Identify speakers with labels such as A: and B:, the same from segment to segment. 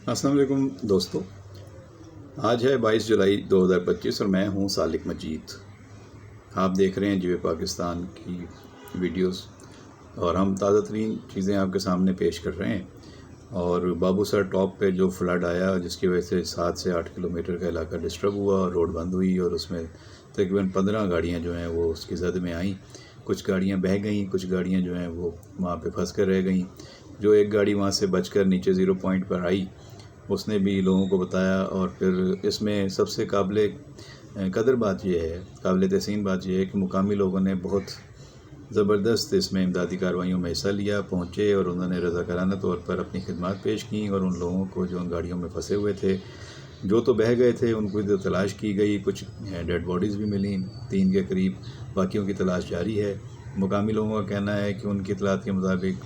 A: अस्सलाम वालेकुम दोस्तों। आज है 22 जुलाई 2025 और मैं हूं सालिक मजीद। आप देख रहे हैं जीवे पाकिस्तान की वीडियोस और हम ताज़ा तरीन चीज़ें आपके सामने पेश कर रहे हैं। और बाबूसर टॉप पे जो फ्लड आया जिसकी वजह से 7 से 8 किलोमीटर का इलाका डिस्टर्ब हुआ और रोड बंद हुई और उसमें तकरीबन 15 गाड़ियाँ जो हैं वो उसकी जद में आईं। कुछ गाड़ियाँ बह गईं, कुछ गाड़ियाँ जो हैं वो वहाँ पे फंस कर रह गईं। जो एक गाड़ी वहाँ से बचकर नीचे ज़ीरो पॉइंट पर आई उसने भी लोगों को बताया। और फिर इसमें सबसे काबिल कदर बात यह है, काबिल तहसीन बात यह है कि मुकामी लोगों ने बहुत ज़बरदस्त इसमें इमदादी कार्रवाइयों में हिस्सा लिया, पहुँचे और उन्होंने रज़ाकाराना तौर पर अपनी खिदमत पेश की और उन लोगों को जो उन गाड़ियों में फंसे हुए थे, जो तो बह गए थे, उनको तो तलाश की गई। कुछ डेड बॉडीज़ भी मिली 3 के करीब, बाकियों की तलाश जारी है। मुकामी लोगों का कहना है कि उनकी इतलात के मुताबिक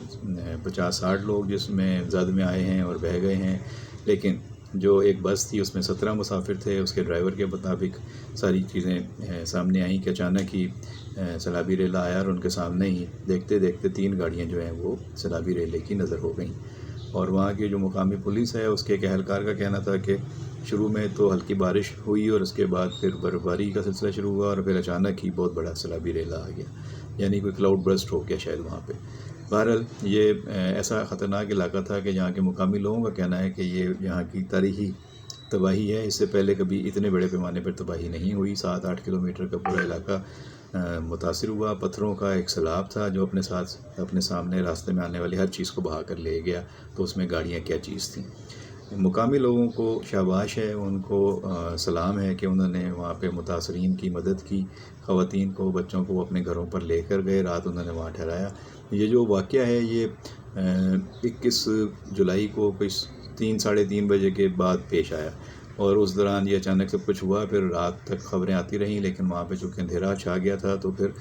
A: 50-60 लोग जिसमें जद में आए हैं और बह गए हैं, लेकिन जो एक बस थी उसमें 17 मुसाफिर थे। उसके ड्राइवर के मुताबिक सारी चीज़ें सामने आई कि अचानक ही सैलाबी रेला आया और उनके सामने ही देखते देखते 3 गाड़ियाँ जो हैं वो सैलाबी रेले की नज़र हो गईं। और वहाँ की जो मुकामी पुलिस है उसके एक एहलकार का कहना था कि शुरू में तो हल्की बारिश हुई और उसके बाद फिर बर्फ़बारी का सिलसिला शुरू हुआ और फिर अचानक ही बहुत बड़ा सैलाबी रेला आ गया, यानी कोई क्लाउड बर्स्ट हो गया शायद वहाँ पे। बहरहाल ये ऐसा ख़तरनाक इलाका था कि यहाँ के मुकामी लोगों का कहना है कि ये यहाँ की तारीख़ी तबाही है। इससे पहले कभी इतने बड़े पैमाने पर तबाही नहीं हुई। 7-8 किलोमीटर का पूरा इलाका मुतासिर हुआ। पत्थरों का एक सैलाब था जो अपने सामने रास्ते में आने वाली हर चीज़ को बहा कर ले गया, तो उसमें गाड़ियाँ क्या चीज़ थी। मुकामी लोगों को शाबाश है, उनको सलाम है कि उन्होंने वहाँ पे मुतासरीन की मदद की। ख़वातीन को, बच्चों को अपने घरों पर लेकर गए, रात उन्होंने वहाँ ठहराया। ये जो वाक़या है ये 21 जुलाई को कोई 3-3:30 बजे के बाद पेश आया और उस दौरान ये अचानक सब कुछ हुआ। फिर रात तक ख़बरें आती रहीं, लेकिन वहाँ पे चूँकि अंधेरा छा गया था तो फिर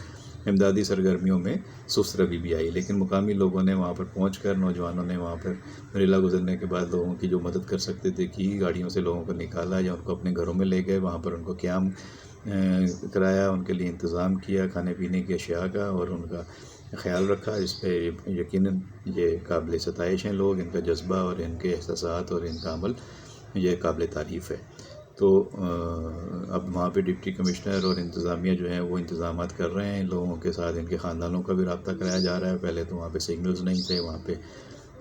A: इमदादी सरगर्मियों में सुस्त रवि भी आई। लेकिन मुकामी लोगों ने वहाँ पर पहुँचकर, नौजवानों ने वहाँ पर रेला गुजरने के बाद लोगों की जो मदद कर सकते थे की, गाड़ियों से लोगों को निकाला या उनको अपने घरों में ले गए, वहाँ पर उनको क़याम कराया, उनके लिए इंतज़ाम किया खाने पीने की अशिया का और उनका ख़्याल रखा। इस पर यकीनन ये काबिल सताइश हैं लोग, इनका जज्बा और इनके एहसासात और इनका अमल ये काबिल तारीफ़ है। तो अब वहाँ पे डिप्टी कमिश्नर और इंतज़ामिया जो है वो इंतज़ामात कर रहे हैं। लोगों के साथ इनके ख़ानदानों का भी रब्ता कराया जा रहा है। पहले तो वहाँ पे सिग्नल्स नहीं थे, वहाँ पे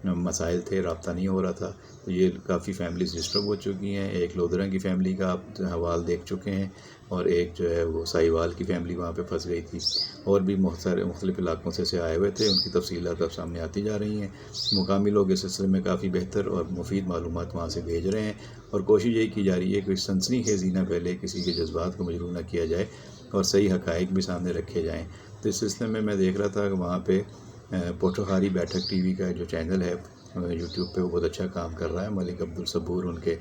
A: मसाइल थे, रब्ता नहीं हो रहा था। तो ये काफ़ी फैमिलीज़ डिस्टर्ब हो चुकी हैं। एक लोधरा की फ़ैमिली का आप हवाल देख चुके हैं और एक जो है वो साहिवाल की फ़ैमिली वहाँ पे फंस गई थी। और भी मुख्तलिफ़ इलाकों से आए हुए थे, उनकी तफ़सीलात अब सामने आती जा रही हैं। मुकामी लोग इस सिलसिले में काफ़ी बेहतर और मुफीद मालूमात वहाँ से भेज रहे हैं और कोशिश यही की जा रही है कि सनसनीखेज़ी ना फैले, किसी के जज्बात को मजरूह ना किया जाए और सही हक़ाइक़ भी सामने रखे जाएँ। तो इस सिलसिले में मैं देख रहा था कि वहाँ पे पोठोहारी बैठक टीवी का जो चैनल है यूट्यूब पे वो बहुत अच्छा काम कर रहा है। मलिक अब्दुल सबूर उनके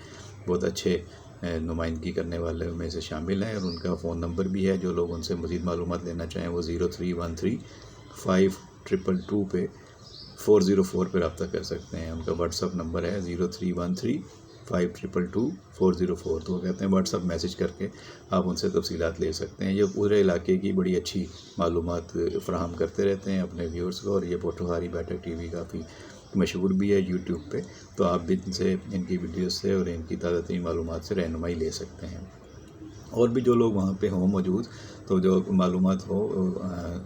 A: बहुत अच्छे नुमाइंदगी करने वाले में से शामिल हैं और उनका फ़ोन नंबर भी है। जो लोग उनसे मज़ीद मालूमात लेना चाहें वो 0313-522 पे 404 पे रब्ता कर सकते हैं। उनका व्हाट्सअप नंबर है 0313-522-404। तो वो कहते हैं व्हाट्सअप मैसेज करके आप उनसे तफसीलात ले सकते हैं। ये पूरे इलाके की बड़ी अच्छी मालूमात फ़राहम करते रहते हैं अपने व्यूअर्स को और ये पोठोहारी बैठक टीवी काफ़ी मशहूर भी है यूट्यूब पे। तो आप भी इनसे, इनकी वीडियोस से और इनकी ताज़ा तरीन मालूमात से रहनुमाई ले सकते हैं। और भी जो लोग वहाँ पे हों मौजूद, तो जो मालूमात हो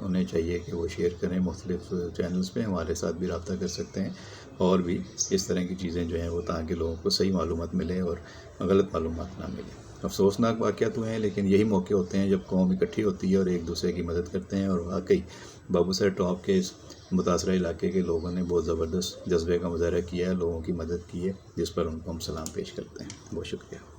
A: उन्हें चाहिए कि वो शेयर करें मुख्तलिफ़ चैनल्स पे, हमारे साथ भी रब्ता कर सकते हैं। और भी इस तरह की चीज़ें जो हैं वो ताकि लोगों को सही मालूमात मिले और गलत मालूमात ना मिले। अफसोसनाक वाक़या तो हैं, लेकिन यही मौके होते हैं जब कौम इकट्ठी होती है और एक दूसरे की मदद करते हैं। और वाकई बाबूसर टॉप के इस मुतासरा इलाके के लोगों ने बहुत ज़बरदस्त जज्बे का मुज़ाहरा किया है, लोगों की मदद की है, जिस पर उनको हम सलाम पेश करते हैं। बहुत शुक्रिया।